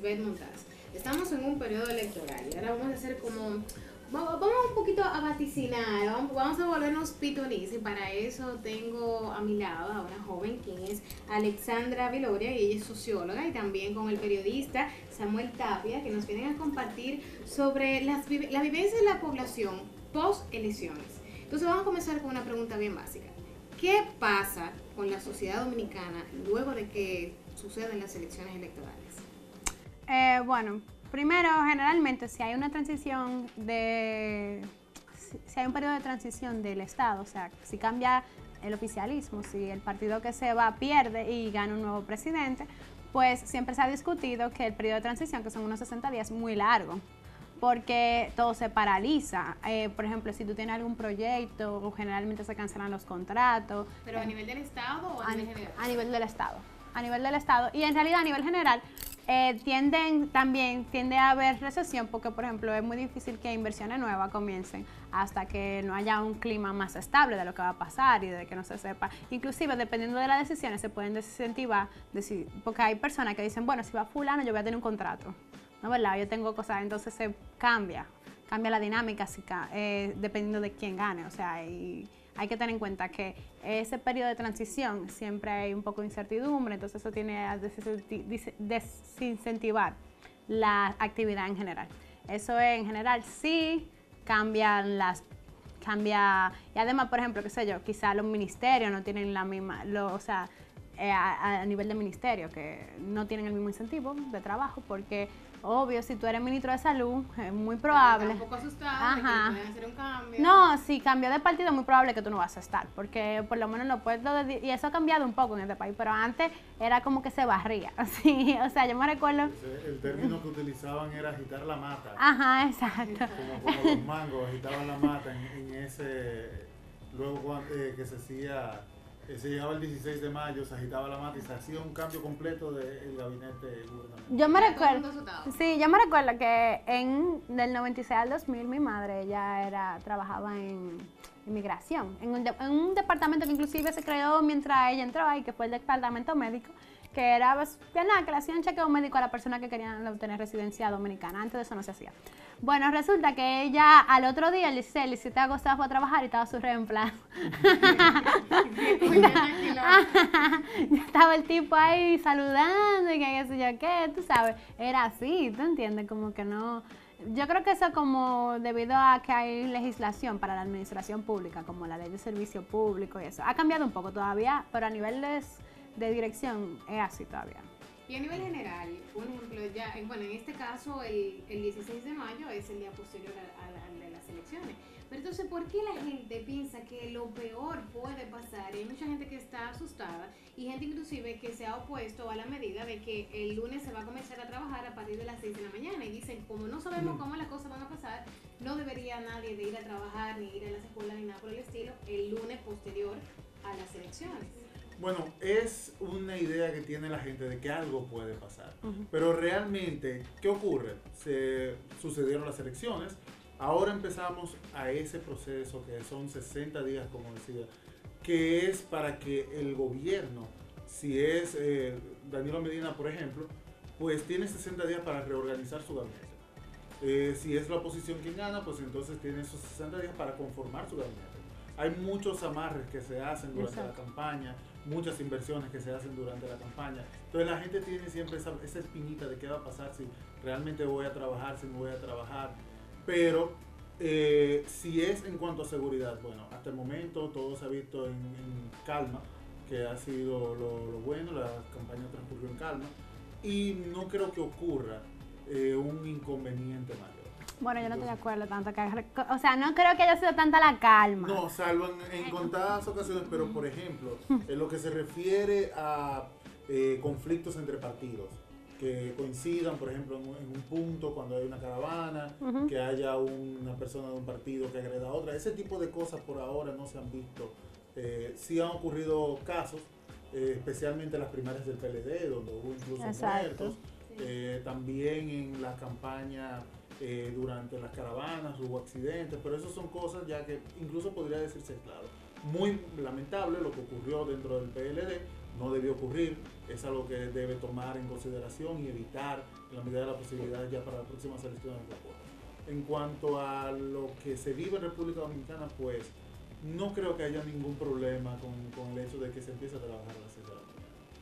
Lisbeth Montaz. Estamos en un periodo electoral y ahora vamos a hacer como... Vamos un poquito a vaticinar, vamos a volvernos pitonis y para eso tengo a mi lado a una joven quien es Alexandra Viloria y ella es socióloga y también con el periodista Samuel Tapia que nos vienen a compartir sobre la vivencia de la población post elecciones. Entonces vamos a comenzar con una pregunta bien básica. ¿Qué pasa con la sociedad dominicana luego de que suceden las elecciones electorales? Bueno, primero, generalmente, si hay una transición si hay un periodo de transición del Estado, o sea, si cambia el oficialismo, si el partido que se va pierde y gana un nuevo presidente, pues siempre se ha discutido que el periodo de transición, que son unos 60 días, es muy largo, porque todo se paraliza. Por ejemplo, si tú tienes algún proyecto, generalmente se cancelan los contratos. ¿Pero a nivel del Estado o a nivel general? A nivel del Estado. A nivel del Estado. Y en realidad a nivel general tiende a haber recesión porque, por ejemplo, es muy difícil que inversiones nuevas comiencen hasta que no haya un clima más estable de lo que va a pasar y de que no se sepa. Inclusive, dependiendo de las decisiones, se pueden desincentivar, porque hay personas que dicen, bueno, si va fulano, yo voy a tener un contrato. No, ¿verdad? Yo tengo cosas, entonces se cambia la dinámica dependiendo de quién gane. O sea, y hay que tener en cuenta que ese periodo de transición siempre hay un poco de incertidumbre, entonces eso tiene a desincentivar la actividad en general. Eso en general sí cambia, y además, por ejemplo, qué sé yo, quizá los ministerios no tienen la misma, a nivel de ministerio, que no tienen el mismo incentivo de trabajo, porque obvio, si tú eres ministro de salud, es muy probable. Un poco asustado de que pueden hacer un cambio. No, si cambió de partido, es muy probable que tú no vas a estar, porque por lo menos y eso ha cambiado un poco en este país, pero antes era como que se barría, así, o sea, yo me recuerdo. El término que utilizaban era agitar la mata. Ajá, exacto. Como los mangos agitaban la mata en ese, luego que se llegaba el 16 de mayo, se agitaba la mata y se hacía un cambio completo del gabinete gubernamental. Yo me recuerdo que del 96 al 2000 mi madre trabajaba en inmigración, en un departamento que inclusive se creó mientras ella entró ahí, que fue el departamento médico, que era que le hacían chequeo médico a la persona que querían obtener residencia dominicana. Antes de eso no se hacía. Bueno, resulta que ella al otro día, el 17 de agosto, fue a trabajar y estaba su reemplazo. Estaba el tipo ahí saludando y que qué sé yo qué, tú sabes. Era así, ¿tú entiendes? Como que no. Yo creo que eso como debido a que hay legislación para la administración pública, como la ley de servicio público y eso. Ha cambiado un poco todavía, pero a nivel de dirección es así todavía. Y a nivel general, por ejemplo, en este caso el 16 de mayo es el día posterior al de las elecciones. Pero entonces, ¿por qué la gente piensa que lo peor puede pasar? Y hay mucha gente que está asustada y gente inclusive que se ha opuesto a la medida de que el lunes se va a comenzar a trabajar a partir de las 6 de la mañana y dicen, como no sabemos cómo las cosas van a pasar, no debería nadie de ir a trabajar ni ir a las escuelas ni nada por el estilo el lunes posterior a las elecciones. Bueno, es una idea que tiene la gente de que algo puede pasar, pero realmente, ¿qué ocurre? Sucedieron las elecciones, ahora empezamos a ese proceso que son 60 días, como decía, que es para que el gobierno, si es Danilo Medina, por ejemplo, pues tiene 60 días para reorganizar su gabinete. Si es la oposición quien gana, pues entonces tiene esos 60 días para conformar su gabinete. Hay muchos amarres que se hacen durante la campaña, muchas inversiones que se hacen durante la campaña. Entonces la gente tiene siempre esa espinita de qué va a pasar, si realmente voy a trabajar, si no voy a trabajar. Pero si es en cuanto a seguridad, bueno, hasta el momento todo se ha visto en calma, que ha sido lo bueno, la campaña transcurrió en calma y no creo que ocurra un inconveniente mayor. Bueno, yo no estoy de acuerdo tanto o sea, no creo que haya sido tanta la calma. No, salvo en contadas ocasiones, pero por ejemplo, en lo que se refiere a conflictos entre partidos, que coincidan, por ejemplo, en un punto cuando hay una caravana, que haya una persona de un partido que agreda a otra, ese tipo de cosas por ahora no se han visto. Sí han ocurrido casos, especialmente en las primarias del PLD, donde hubo incluso muertos, también en la campaña. Durante las caravanas hubo accidentes, pero eso son cosas ya que incluso podría decirse claro. Muy lamentable lo que ocurrió dentro del PLD, no debió ocurrir, es algo que debe tomar en consideración y evitar en la medida de la posibilidad ya para la próxima selección del deporte. En cuanto a lo que se vive en República Dominicana, pues no creo que haya ningún problema con el hecho de que se empiece a trabajar a las 6 de la mañana.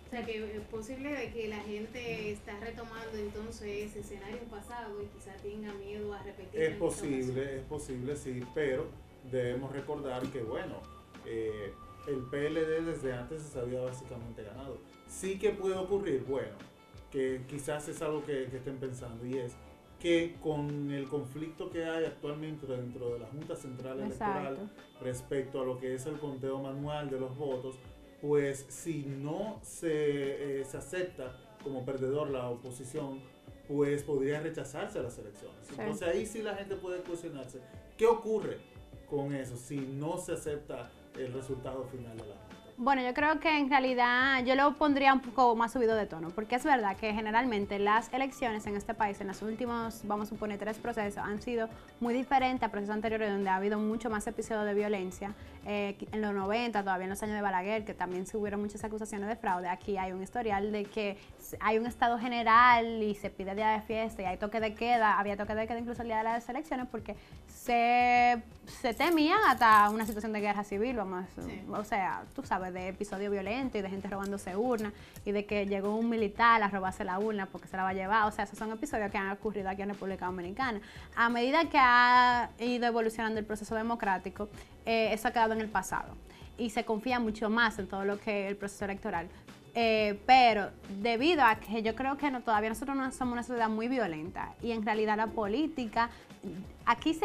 O sea, que es posible de que la gente está retomando entonces ese escenario pasado y quizá tenga miedo a repetir. Es posible, sí, pero debemos recordar que, bueno, el PLD desde antes se había básicamente ganado. Sí que puede ocurrir, bueno, que quizás es algo que estén pensando, y es que con el conflicto que hay actualmente dentro de la Junta Central Electoral respecto a lo que es el conteo manual de los votos, pues si no se acepta como perdedor la oposición, pues podría rechazarse las elecciones. Sí. Entonces ahí sí la gente puede cuestionarse, ¿qué ocurre con eso si no se acepta el resultado final de la Junta? Bueno, yo creo que en realidad yo lo pondría un poco más subido de tono, porque es verdad que generalmente las elecciones en este país, en los últimos, vamos a suponer, 3 procesos, han sido muy diferentes a procesos anteriores donde ha habido mucho más episodios de violencia. En los 90, todavía en los años de Balaguer, que también se hubieron muchas acusaciones de fraude, aquí hay un historial de que hay un estado general y se pide día de fiesta y hay toque de queda, había toque de queda incluso el día de las elecciones porque se temían hasta una situación de guerra civil, vamos, o sea, tú sabes, de episodios violentos y de gente robándose urnas y de que llegó un militar a robarse la urna porque se la va a llevar, o sea, esos son episodios que han ocurrido aquí en República Dominicana. A medida que ha ido evolucionando el proceso democrático, eso ha quedado en el pasado y se confía mucho más en todo lo que es el proceso electoral. Pero debido a que yo creo que todavía nosotros no somos una sociedad muy violenta y en realidad la política, aquí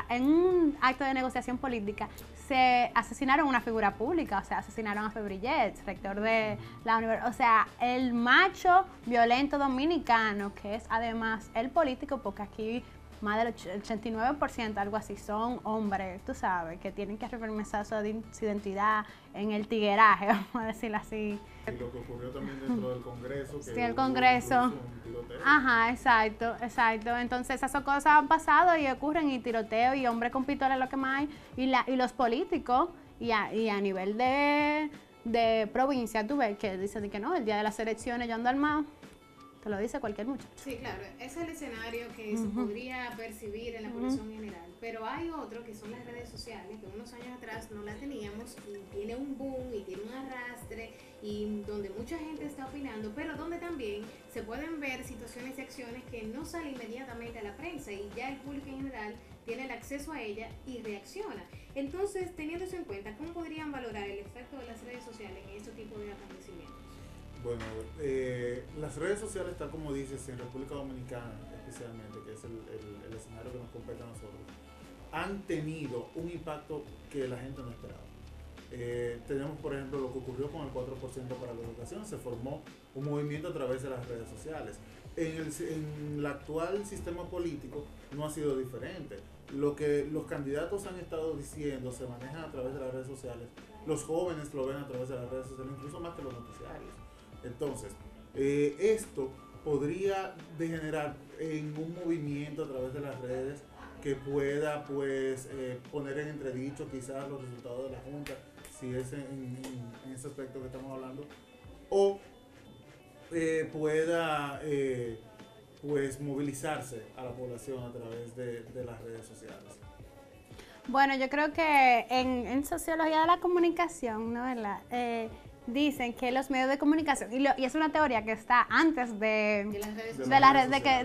en un acto de negociación política se asesinaron una figura pública, o sea, asesinaron a Febrillet, rector de la universidad, o sea, el macho violento dominicano, que es además el político, porque aquí más del 89%, algo así, son hombres, tú sabes, que tienen que reafirmar su identidad en el tigueraje, vamos a decirlo así. Y lo que ocurrió también dentro del Congreso. Que sí, el Congreso. Ajá, exacto. Entonces esas cosas han pasado y ocurren, y tiroteo y hombres con pistola es lo que más hay. Y los políticos, y a nivel de provincia, tú ves que dicen que no, el día de las elecciones yo ando armado. Te lo dice cualquier muchacho. Sí, claro, ese es el escenario que se podría percibir en la población general, pero hay otro que son las redes sociales, que unos años atrás no las teníamos y tiene un boom y tiene un arrastre y donde mucha gente está opinando, pero donde también se pueden ver situaciones y acciones que no salen inmediatamente a la prensa y ya el público en general tiene el acceso a ella y reacciona. Entonces, teniendo eso en cuenta, ¿cómo podrían valorar el efecto de las redes sociales en este tipo de acontecimientos? Bueno, las redes sociales, tal como dices, en República Dominicana especialmente, que es el escenario que nos compete a nosotros, han tenido un impacto que la gente no esperaba. Tenemos, por ejemplo, lo que ocurrió con el 4% para la educación. Se formó un movimiento a través de las redes sociales. En el actual sistema político no ha sido diferente. Lo que los candidatos han estado diciendo se maneja a través de las redes sociales. Los jóvenes lo ven a través de las redes sociales, incluso más que los noticiarios. Entonces, esto podría degenerar en un movimiento a través de las redes que pueda, pues, poner en entredicho quizás los resultados de la Junta, si es en ese aspecto que estamos hablando, o pueda pues movilizarse a la población a través de las redes sociales. Bueno, yo creo que en sociología de la comunicación, ¿no? Dicen que los medios de comunicación, y es una teoría que está antes de que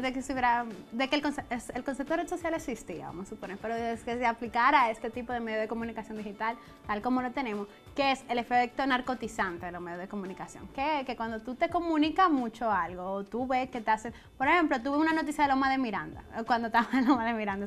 el concepto de red social existía, vamos a suponer, pero es que se aplicara a este tipo de medios de comunicación digital, tal como lo tenemos, que es el efecto narcotizante de los medios de comunicación, que cuando tú te comunicas mucho algo, o tú ves que te hacen, por ejemplo, tuve una noticia de Loma de Miranda, cuando estaba en Loma de Miranda,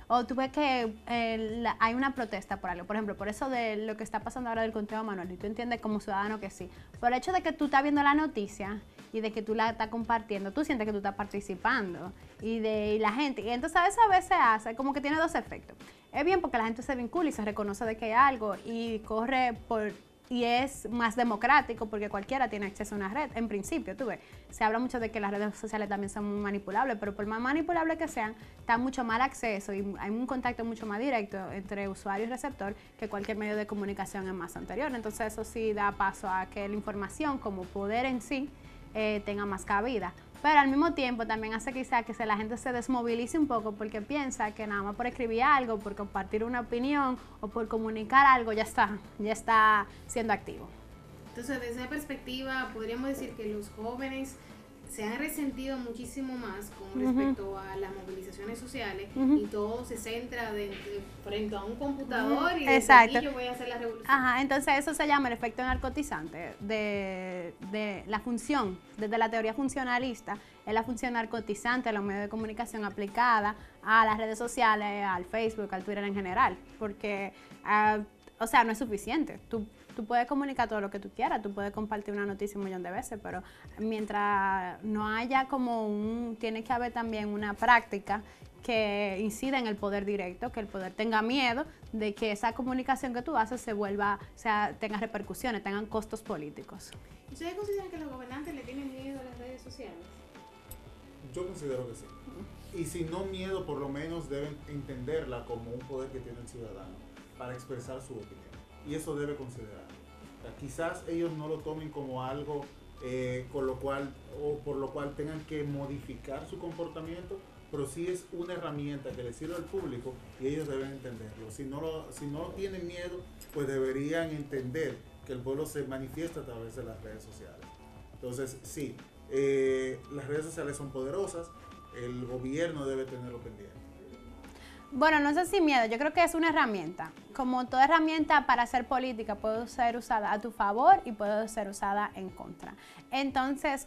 o tú ves que hay una protesta por algo, por ejemplo, por eso de lo que está pasando ahora del conteo manual, y tú entiendes como ciudadano que sí, por el hecho de que tú estás viendo la noticia y de que tú la estás compartiendo, tú sientes que tú estás participando y la gente, y entonces eso a veces hace como que tiene dos efectos. Es bien porque la gente se vincula y se reconoce de que hay algo y corre por y es más democrático porque cualquiera tiene acceso a una red, en principio, tú ves. Se habla mucho de que las redes sociales también son muy manipulables, pero por más manipulables que sean, está mucho más acceso y hay un contacto mucho más directo entre usuario y receptor que cualquier medio de comunicación en más anterior. Entonces eso sí da paso a que la información como poder en sí tenga más cabida. Pero al mismo tiempo también hace quizá que la gente se desmovilice un poco porque piensa que nada más por escribir algo, por compartir una opinión o por comunicar algo ya está siendo activo. Entonces, desde esa perspectiva, podríamos decir que los jóvenes se han resentido muchísimo más con respecto a las movilizaciones sociales y todo se centra frente a un computador y desde aquí yo voy a hacer la revolución. Ajá, entonces eso se llama el efecto narcotizante de la función, desde la teoría funcionalista, es la función narcotizante de los medios de comunicación aplicada a las redes sociales, al Facebook, al Twitter en general, porque, o sea, no es suficiente. Tú puedes comunicar todo lo que tú quieras, tú puedes compartir una noticia 1.000.000 de veces, pero mientras no haya tiene que haber también una práctica que incida en el poder directo, que el poder tenga miedo de que esa comunicación que tú haces tenga repercusiones, tengan costos políticos. ¿Ustedes consideran que los gobernantes le tienen miedo a las redes sociales? Yo considero que sí. Y si no miedo, por lo menos deben entenderla como un poder que tiene el ciudadano para expresar su opinión. Y eso debe considerar. O sea, quizás ellos no lo tomen como algo por lo cual tengan que modificar su comportamiento, pero sí es una herramienta que les sirve al público y ellos deben entenderlo. Si no tienen miedo, pues deberían entender que el pueblo se manifiesta a través de las redes sociales. Entonces, sí, las redes sociales son poderosas, el gobierno debe tenerlo pendiente. Bueno, no sé si miedo, yo creo que es una herramienta. Como toda herramienta para hacer política puede ser usada a tu favor y puede ser usada en contra. Entonces,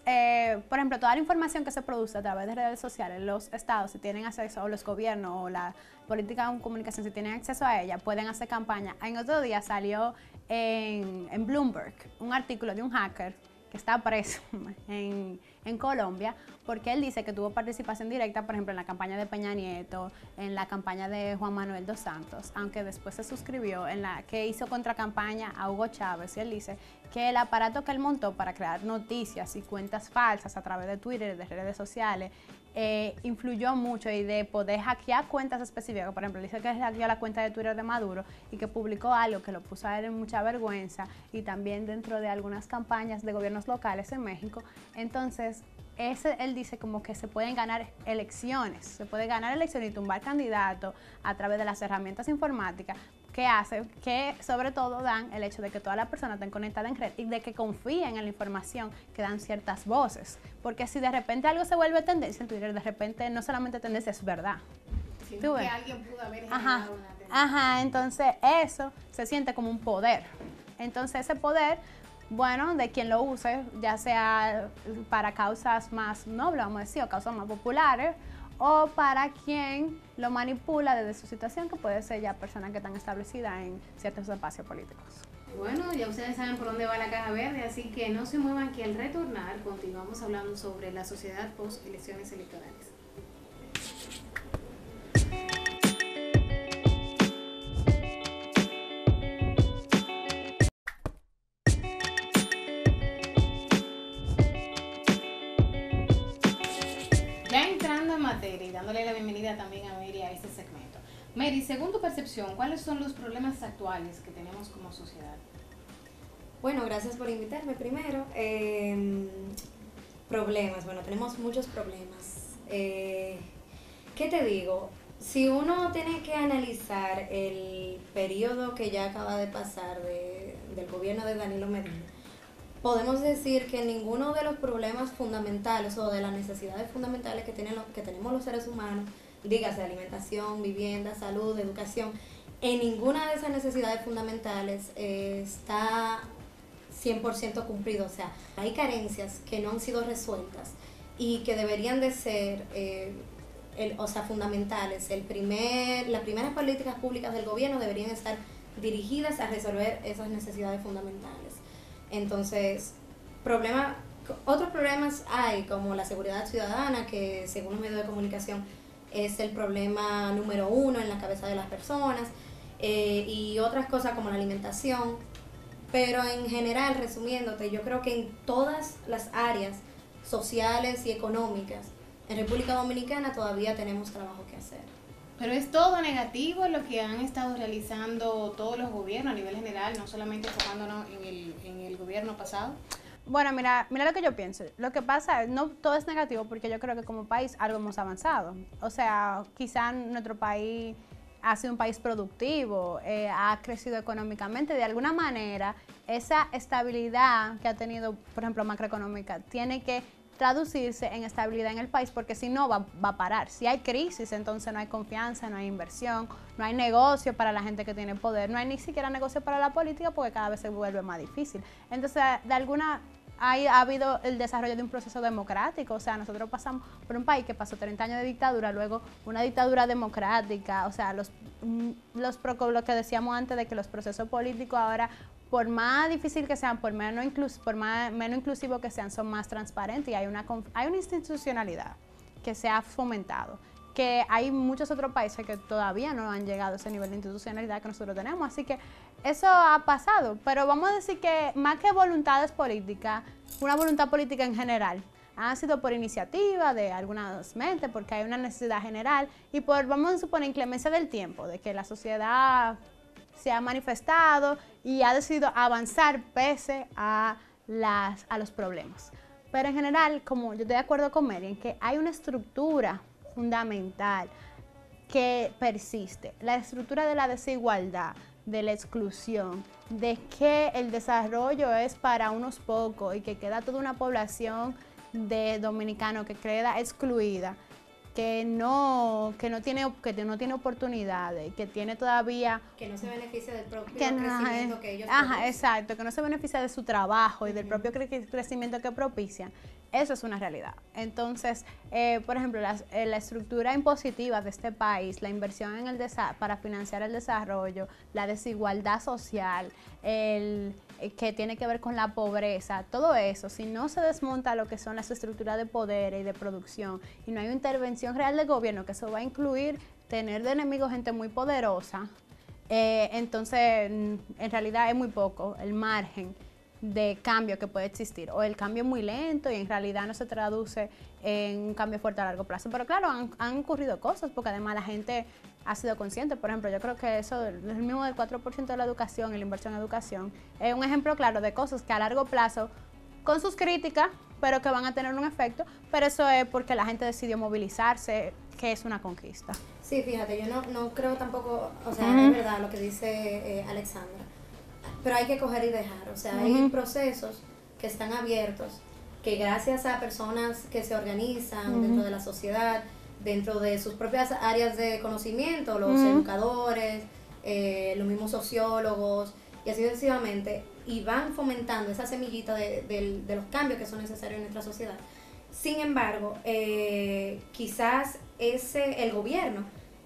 por ejemplo, toda la información que se produce a través de redes sociales, los estados si tienen acceso, o los gobiernos, o la política de comunicación si tienen acceso a ella, pueden hacer campaña. En otro día salió en Bloomberg un artículo de un hacker que está preso en Colombia, porque él dice que tuvo participación directa, por ejemplo, en la campaña de Peña Nieto, en la campaña de Juan Manuel dos Santos, aunque después se suscribió en la que hizo contracampaña a Hugo Chávez, y él dice que el aparato que él montó para crear noticias y cuentas falsas a través de Twitter y de redes sociales influyó mucho, y de poder hackear cuentas específicas. Por ejemplo, dice que hackeó la cuenta de Twitter de Maduro y que publicó algo que lo puso a él en mucha vergüenza, y también dentro de algunas campañas de gobiernos locales en México. Entonces, él dice como que se pueden ganar elecciones y tumbar candidatos a través de las herramientas informáticas, que sobre todo dan el hecho de que todas las personas estén conectadas en red y de que confíen en la información que dan ciertas voces. Porque si de repente algo se vuelve tendencia en Twitter, de repente no solamente tendencia, es verdad. Sino que alguien pudo haber generado una tendencia. Ajá, entonces eso se siente como un poder. Entonces ese poder, bueno, de quien lo use, ya sea para causas más nobles, vamos a decir, o causas más populares, o para quien lo manipula desde su situación, que puede ser ya personas que están establecidas en ciertos espacios políticos. Bueno, ya ustedes saben por dónde va la caja verde, así que no se muevan, que al retornar continuamos hablando sobre la sociedad post elecciones electorales. Ya entrando en materia y dándole la bienvenida también a Mary a este segmento. Mary, según tu percepción, ¿cuáles son los problemas actuales que tenemos como sociedad? Bueno, gracias por invitarme primero. Problemas, bueno, tenemos muchos problemas. ¿Qué te digo? Si uno tiene que analizar el periodo que ya acaba de pasar del gobierno de Danilo Medina, podemos decir que ninguno de los problemas fundamentales o de las necesidades fundamentales que tenemos los seres humanos, dígase alimentación, vivienda, salud, educación, en ninguna de esas necesidades fundamentales está 100% cumplido. O sea, hay carencias que no han sido resueltas y que deberían de ser fundamentales. Las primeras políticas públicas del gobierno deberían estar dirigidas a resolver esas necesidades fundamentales. Entonces, otros problemas hay, como la seguridad ciudadana, que según los medios de comunicación es el problema número 1 en la cabeza de las personas, y otras cosas como la alimentación. Pero en general, resumiéndote, yo creo que en todas las áreas sociales y económicas en República Dominicana todavía tenemos trabajo que hacer. Pero es todo negativo lo que han estado realizando todos los gobiernos a nivel general, no solamente enfocándonos en el gobierno pasado. Bueno, mira lo que yo pienso. Lo que pasa es, no todo es negativo porque yo creo que como país algo hemos avanzado. O sea, quizá nuestro país ha sido un país productivo, ha crecido económicamente. De alguna manera, esa estabilidad que ha tenido, por ejemplo, macroeconómica, tiene que traducirse en estabilidad en el país, porque si no va a parar. Si hay crisis, entonces no hay confianza, no hay inversión, no hay negocio para la gente que tiene poder, no hay ni siquiera negocio para la política porque cada vez se vuelve más difícil. Entonces, ha habido el desarrollo de un proceso democrático. O sea, nosotros pasamos por un país que pasó 30 años de dictadura, luego una dictadura democrática. O sea, lo que decíamos antes de que los procesos políticos ahora, por más difícil que sean, por menos inclusivos que sean, son más transparentes, y hay una institucionalidad que se ha fomentado, que hay muchos otros países que todavía no han llegado a ese nivel de institucionalidad que nosotros tenemos. Así que eso ha pasado, pero vamos a decir que más que voluntades políticas, una voluntad política en general, ha sido por iniciativa de algunas mentes, porque hay una necesidad general y por, vamos a suponer, inclemencia del tiempo, de que la sociedad se ha manifestado y ha decidido avanzar pese a los problemas. Pero en general, como yo estoy de acuerdo con Mary, en que hay una estructura fundamental que persiste, la estructura de la desigualdad, de la exclusión, de que el desarrollo es para unos pocos y que queda toda una población de dominicanos que queda excluida, que no tiene oportunidades, que tiene todavía... Que no se beneficia del propio crecimiento que ellos producen. Exacto, que no se beneficia de su trabajo y del propio crecimiento que propician. Eso es una realidad. Entonces, por ejemplo, la estructura impositiva de este país, la inversión para financiar el desarrollo, la desigualdad social, que tiene que ver con la pobreza, todo eso, si no se desmonta lo que son las estructuras de poder y de producción, y no hay una intervención real del gobierno, que eso va a incluir tener de enemigo gente muy poderosa, entonces en realidad es muy poco el margen de cambio que puede existir, o el cambio es muy lento y en realidad no se traduce en un cambio fuerte a largo plazo. Pero claro, han ocurrido cosas, porque además la gente ha sido consciente. Por ejemplo, yo creo que eso, el mismo del 4% de la educación y la inversión en educación, es un ejemplo claro de cosas que a largo plazo, con sus críticas, pero que van a tener un efecto, pero eso es porque la gente decidió movilizarse, que es una conquista. Sí, fíjate, yo no creo tampoco, o sea, es verdad lo que dice Alexandra, pero hay que coger y dejar. O sea, hay procesos que están abiertos, que gracias a personas que se organizan dentro de la sociedad, dentro de sus propias áreas de conocimiento, los educadores, los mismos sociólogos, y así sucesivamente, y van fomentando esa semillita de los cambios que son necesarios en nuestra sociedad. Sin embargo, quizás el gobierno,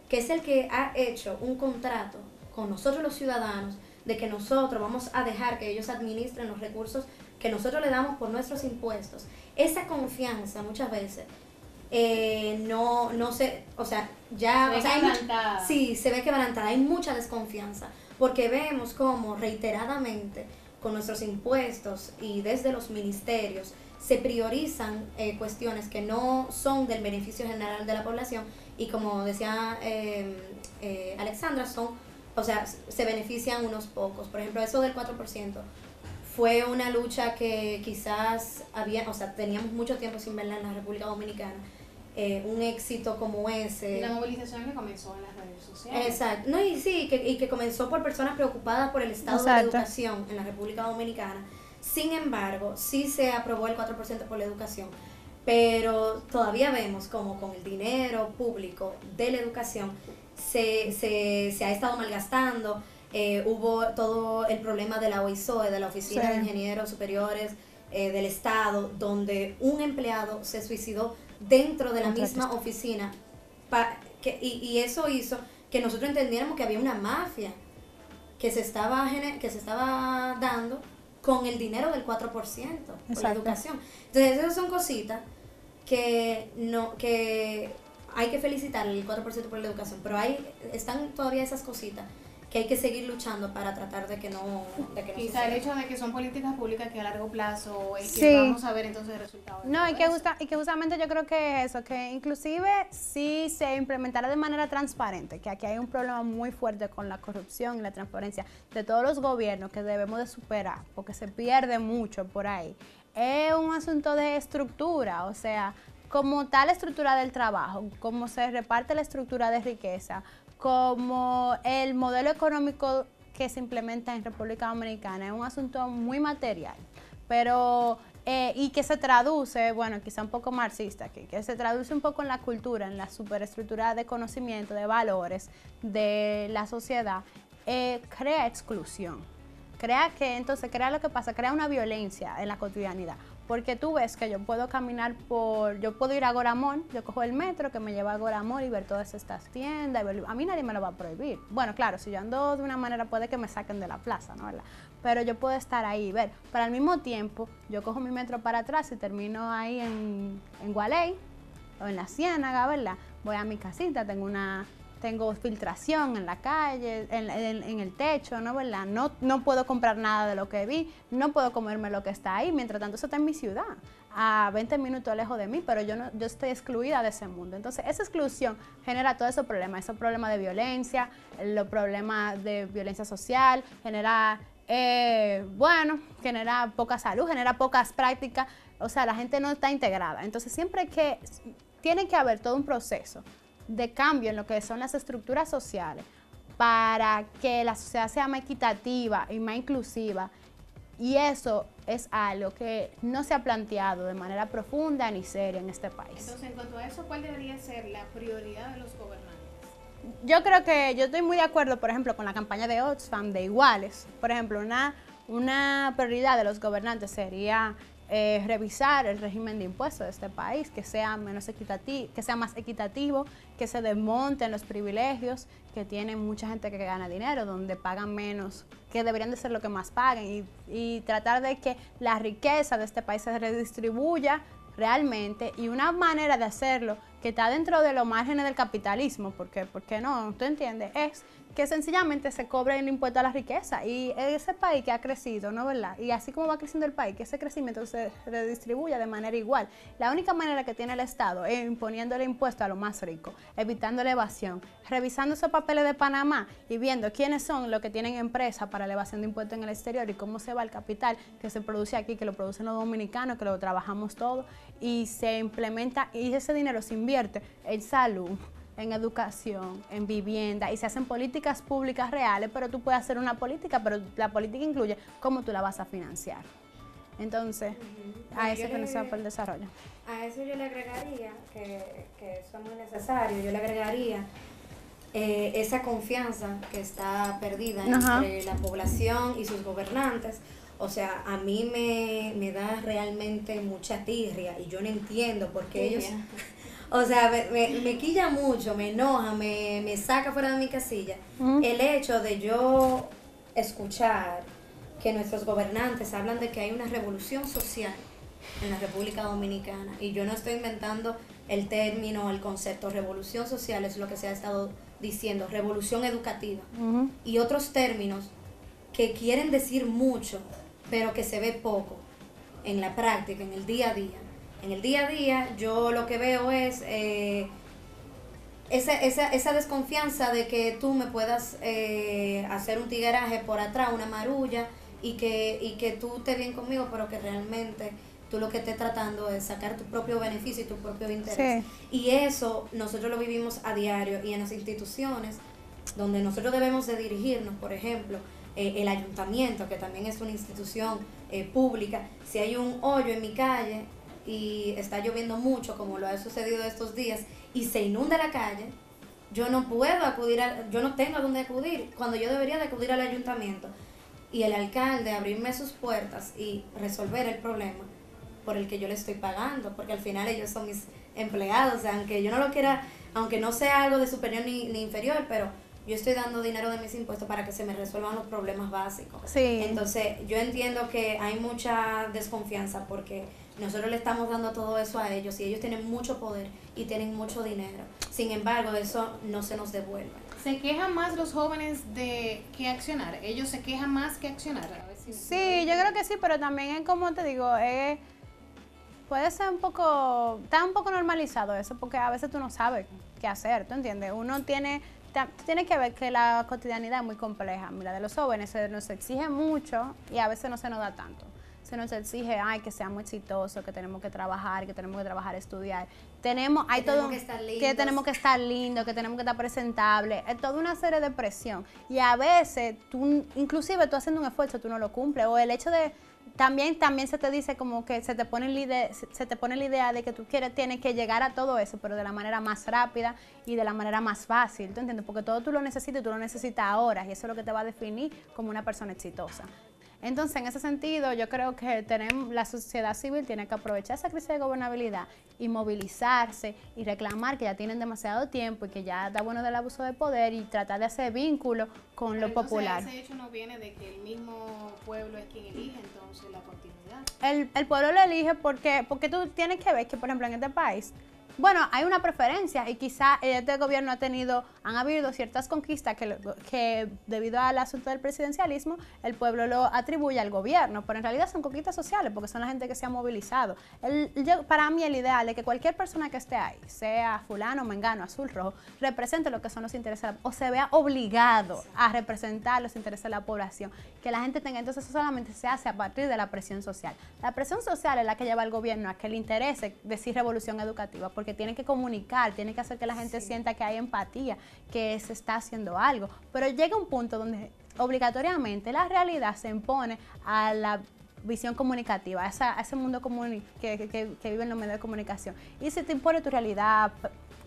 que es el que ha hecho un contrato con nosotros los ciudadanos, de que nosotros vamos a dejar que ellos administren los recursos que nosotros le damos por nuestros impuestos, esa confianza muchas veces no se, o sea, ya, o sea, sí, se ve quebrantada, hay mucha desconfianza, porque vemos como reiteradamente con nuestros impuestos y desde los ministerios se priorizan cuestiones que no son del beneficio general de la población, y como decía Alexandra, o sea, se benefician unos pocos. Por ejemplo, eso del 4% fue una lucha que quizás teníamos mucho tiempo sin verla en la República Dominicana. Un éxito como ese. Y la movilización que comenzó en las redes sociales. Exacto. No, y sí, que comenzó por personas preocupadas por el estado de la educación en la República Dominicana. Sin embargo, sí se aprobó el 4% por la educación, pero todavía vemos como con el dinero público de la educación se ha estado malgastando. Hubo todo el problema de la OISOE, de la Oficina de Ingenieros Superiores del Estado, donde un empleado se suicidó dentro de la misma oficina, y eso hizo que nosotros entendiéramos que había una mafia que se estaba dando con el dinero del 4% por la educación. Entonces esas son cositas que hay que felicitar el 4% por la educación, pero están todavía esas cositas que hay que seguir luchando para tratar de que no quizá el hecho de que son políticas públicas que a largo plazo es Sí. que vamos a ver entonces el resultado. No, y que justamente yo creo que eso, que inclusive si se implementara de manera transparente, que aquí hay un problema muy fuerte con la corrupción y la transparencia de todos los gobiernos que debemos de superar, porque se pierde mucho por ahí. Es un asunto de estructura, o sea, como tal estructura del trabajo, cómo se reparte la estructura de riqueza, como el modelo económico que se implementa en República Dominicana, es un asunto muy material, pero y que se traduce, bueno, quizá un poco marxista aquí, que se traduce un poco en la cultura, en la superestructura de conocimiento, de valores de la sociedad, crea exclusión. Crea lo que pasa, crea una violencia en la cotidianidad. Porque tú ves que yo puedo caminar yo puedo ir a Goramón, yo cojo el metro que me lleva a Goramón y ver todas estas tiendas. A mí nadie me lo va a prohibir. Bueno, claro, si yo ando de una manera puede que me saquen de la plaza, ¿no? ¿Verdad? Pero yo puedo estar ahí y ver. Pero al mismo tiempo, yo cojo mi metro para atrás y termino ahí en Gualey o en la Ciénaga, ¿verdad? Voy a mi casita, tengo filtración en la calle, en el techo, ¿no? ¿Verdad? No puedo comprar nada de lo que vi, no puedo comerme lo que está ahí, mientras tanto eso está en mi ciudad, a 20 minutos lejos de mí, pero yo estoy excluida de ese mundo. Entonces esa exclusión genera todos esos problemas de violencia, los problemas de violencia social, genera poca salud, genera pocas prácticas, o sea, la gente no está integrada. Entonces tiene que haber todo un proceso de cambio en lo que son las estructuras sociales para que la sociedad sea más equitativa y más inclusiva, y eso es algo que no se ha planteado de manera profunda ni seria en este país. Entonces, en cuanto a eso, ¿cuál debería ser la prioridad de los gobernantes? Yo creo que yo estoy muy de acuerdo, por ejemplo, con la campaña de Oxfam de iguales. Por ejemplo, una prioridad de los gobernantes sería revisar el régimen de impuestos de este país, que sea más equitativo, que se desmonten los privilegios que tiene mucha gente que gana dinero, donde pagan menos, que deberían de ser lo que más paguen, y tratar de que la riqueza de este país se redistribuya realmente, y una manera de hacerlo que está dentro de los márgenes del capitalismo, porque ¿por qué no? ¿Tú entiendes? Es que sencillamente se cobre el impuesto a la riqueza, y ese país que ha crecido, ¿no? ¿Verdad? Y así como va creciendo el país, que ese crecimiento se redistribuya de manera igual. La única manera que tiene el Estado es imponiéndole impuestos a los más ricos, evitando la evasión, revisando esos papeles de Panamá y viendo quiénes son los que tienen empresas para la evasión de impuestos en el exterior y cómo se va el capital que se produce aquí, que lo producen los dominicanos, que lo trabajamos todos, y se implementa, y ese dinero se invierte en salud, en educación, en vivienda, y se hacen políticas públicas reales, pero tú puedes hacer una política, pero la política incluye cómo tú la vas a financiar. Entonces, a eso que necesita para el desarrollo. A eso yo le agregaría, que eso es muy necesario, yo le agregaría esa confianza que está perdida entre la población y sus gobernantes. O sea, a mí me da realmente mucha tirria y yo no entiendo por qué ellos... O sea, me quilla mucho, me enoja, me saca fuera de mi casilla el hecho de yo escuchar que nuestros gobernantes hablan de que hay una revolución social en la República Dominicana, y yo no estoy inventando el término, el concepto. Revolución social es lo que se ha estado diciendo, revolución educativa y otros términos que quieren decir mucho, pero que se ve poco en la práctica, en el día a día. En el día a día yo lo que veo es esa desconfianza de que tú me puedas hacer un tigueraje por atrás, una marulla, y que tú estés bien conmigo, pero que realmente tú lo que estés tratando es sacar tu propio beneficio y tu propio interés. Sí. Y eso nosotros lo vivimos a diario, y en las instituciones donde nosotros debemos de dirigirnos, por ejemplo, el ayuntamiento, que también es una institución pública. Si hay un hoyo en mi calle y está lloviendo mucho, como lo ha sucedido estos días, y se inunda la calle, yo no puedo yo no tengo a dónde acudir, cuando yo debería de acudir al ayuntamiento y el alcalde abrirme sus puertas y resolver el problema por el que yo le estoy pagando, porque al final ellos son mis empleados. O sea, aunque yo no lo quiera, aunque no sea algo de superior ni inferior, pero yo estoy dando dinero de mis impuestos para que se me resuelvan los problemas básicos. Sí. Entonces, yo entiendo que hay mucha desconfianza porque nosotros le estamos dando todo eso a ellos, y ellos tienen mucho poder y tienen mucho dinero. Sin embargo, eso no se nos devuelve. ¿Se quejan más los jóvenes de que accionar? ¿Ellos se quejan más que accionar? A ver si Sí, yo creo que sí, pero también es como te digo, puede ser está un poco normalizado eso, porque a veces tú no sabes qué hacer, ¿tú entiendes? Tú tienes que ver que la cotidianidad es muy compleja. Mira, de los jóvenes se nos exige mucho y a veces no se nos da tanto. Se nos exige, que seamos exitosos, que tenemos que trabajar, estudiar. Hay todo, que tenemos que estar lindos, que tenemos que estar presentables. Es toda una serie de presión. Y a veces, inclusive tú haciendo un esfuerzo, tú no lo cumples. O el hecho de, también se te dice como que se te pone la idea de que tienes que llegar a todo eso, pero de la manera más rápida y de la manera más fácil, ¿tú entiendes? Porque todo tú lo necesitas y tú lo necesitas ahora, y eso es lo que te va a definir como una persona exitosa. Entonces, en ese sentido, yo creo que la sociedad civil tiene que aprovechar esa crisis de gobernabilidad y movilizarse y reclamar que ya tienen demasiado tiempo y que ya está bueno del abuso de poder y tratar de hacer vínculo con lo popular. Ese hecho no viene de que el mismo pueblo es quien elige entonces la continuidad. El pueblo lo elige porque tú tienes que ver que, por ejemplo, en este país, bueno, hay una preferencia y quizá este gobierno han habido ciertas conquistas que debido al asunto del presidencialismo, el pueblo lo atribuye al gobierno, pero en realidad son conquistas sociales porque son la gente que se ha movilizado. Para mí el ideal es que cualquier persona que esté ahí, sea fulano, mengano, azul, rojo, represente lo que son los intereses o se vea obligado a representar los intereses de la población, que la gente tenga. Entonces eso solamente se hace a partir de la presión social. La presión social es la que lleva al gobierno a que le interese decir revolución educativa, porque tienen que comunicar, tienen que hacer que la gente sienta que hay empatía, que se está haciendo algo. Pero llega un punto donde obligatoriamente la realidad se impone a la visión comunicativa, a ese mundo que vive en los medios de comunicación. Y se te impone tu realidad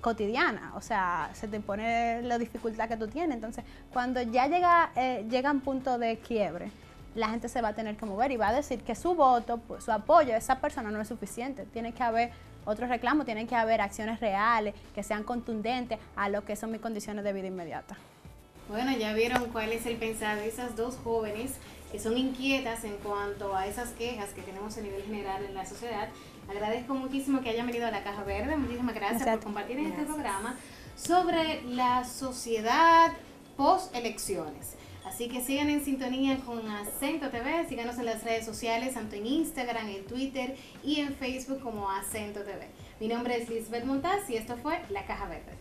cotidiana, o sea, se te impone la dificultad que tú tienes. Entonces, cuando ya llega un punto de quiebre, la gente se va a tener que mover y va a decir que su voto, su apoyo a esa persona no es suficiente. Tiene que haber otros reclamos, tienen que haber acciones reales que sean contundentes a lo que son mis condiciones de vida inmediata. Bueno, ya vieron cuál es el pensar de esas dos jóvenes que son inquietas en cuanto a esas quejas que tenemos a nivel general en la sociedad. Agradezco muchísimo que hayan venido a la Caja Verde. Muchísimas gracias por compartir en este programa sobre la sociedad post elecciones. Así que sigan en sintonía con Acento TV, síganos en las redes sociales, tanto en Instagram, en Twitter y en Facebook como Acento TV. Mi nombre es Lisbeth Montaz y esto fue La Caja Verde.